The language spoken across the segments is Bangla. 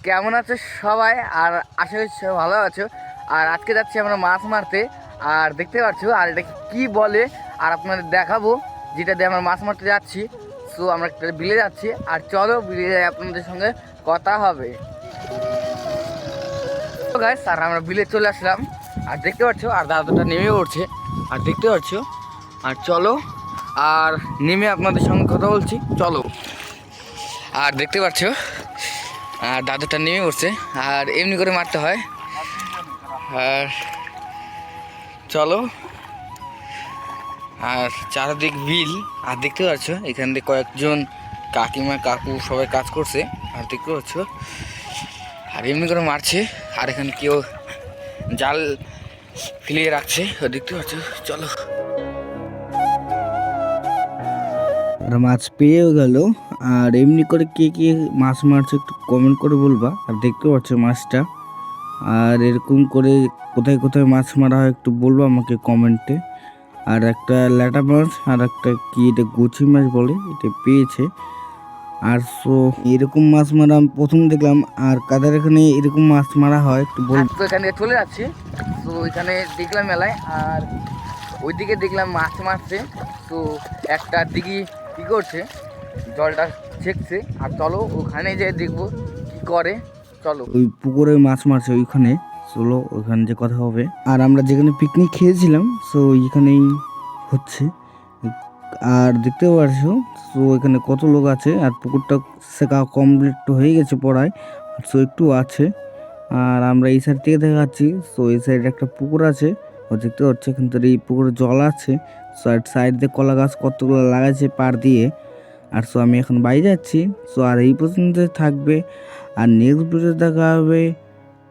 কেমন আছো সবাই? আর আশা করি সবাই ভালো আছো। আর আজকে যাচ্ছি আমরা মাছ মারতে। আর দেখতে পাচ্ছ আর এটা কি বলে আর আপনাদের দেখাবো যেটা দিয়ে আমরা মাছ মারতে যাচ্ছি। সো আমরা একটা বিলে যাচ্ছি আর চলো বিলে যাই, আপনাদের সঙ্গে কথা হবে। তো গাইস আর আমরা বিলে চলে আসলাম আর দেখতে পাচ্ছ আর দাদাটা নেমে পড়ছে আর দেখতে পাচ্ছ। আর চলো আর নেমে আপনাদের সঙ্গে কথা বলছি, চলো। আর দেখতে পাচ্ছ আর দাদুটা নেমে পড়ছে আর এমনি করে মারতে হয়। আর চলো আর চারদিক বিল আর দেখতে পাচ্ছ এখান থেকে কয়েকজন কাকিমা কাকু সবাই কাজ করছে আর দেখতে পাচ্ছ। আর এমনি করে মারছে আর এখানে কেউ জাল ফেলিয়ে রাখছে দেখতে পাচ্ছ। চলো মাছ পেয়েও গেল। আর এমনি করে কে কে মাছ মারছে একটু কমেন্ট করে বলবা। আর দেখতে পাচ্ছ মাছটা আর এরকম করে কোথায় কোথায় মাছ মারা হয় একটু বলবো আমাকে কমেন্টে। আর একটা ল্যাটা মাছ আর একটা কি এটা গুছি মাছ বলে এটা পেয়েছে। আর সো এরকম মাছ মারা আমি প্রথম দেখলাম। আর কাদের এখানে এরকম মাছ মারা হয় একটু বলবো। তো এখানে চলে যাচ্ছি, তো ওইখানে দেখলাম মেলায় আর ওইদিকে দেখলাম মাছ মারছে। তো একটা দিঘি কী করছে জলটা ছেঁকছে আর চলো ওখানে যেয়ে দেখবো কি করে। চলো ওই পুকুরে মাছ মারছে ওইখানে, চলো ওইখানে যে কথা হবে। আর আমরা যেখানে পিকনিক খেয়েছিলাম সো ওইখানেই হচ্ছে। আর দেখতে পারছো তো এখানে কত লোক আছে আর পুকুরটা শেখা কমপ্লিট হয়ে গেছে পড়ায়, সো একটু আছে। আর আমরা এই সাইড থেকে দেখাচ্ছি, সো এই সাইডে একটা পুকুর আছে ও দেখতে পাচ্ছি, কিন্তু এই পুকুরে জল আছে। সাইড দিয়ে কলা গাছ কতগুলো লাগাইছে পার দিয়ে। আর সো আমি এখন বাইরে যাচ্ছি। সো আর এই পর্যন্ত থাকবে আর নেক্সট ভিডিও দেখা হবে।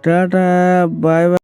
Tata, bye bye.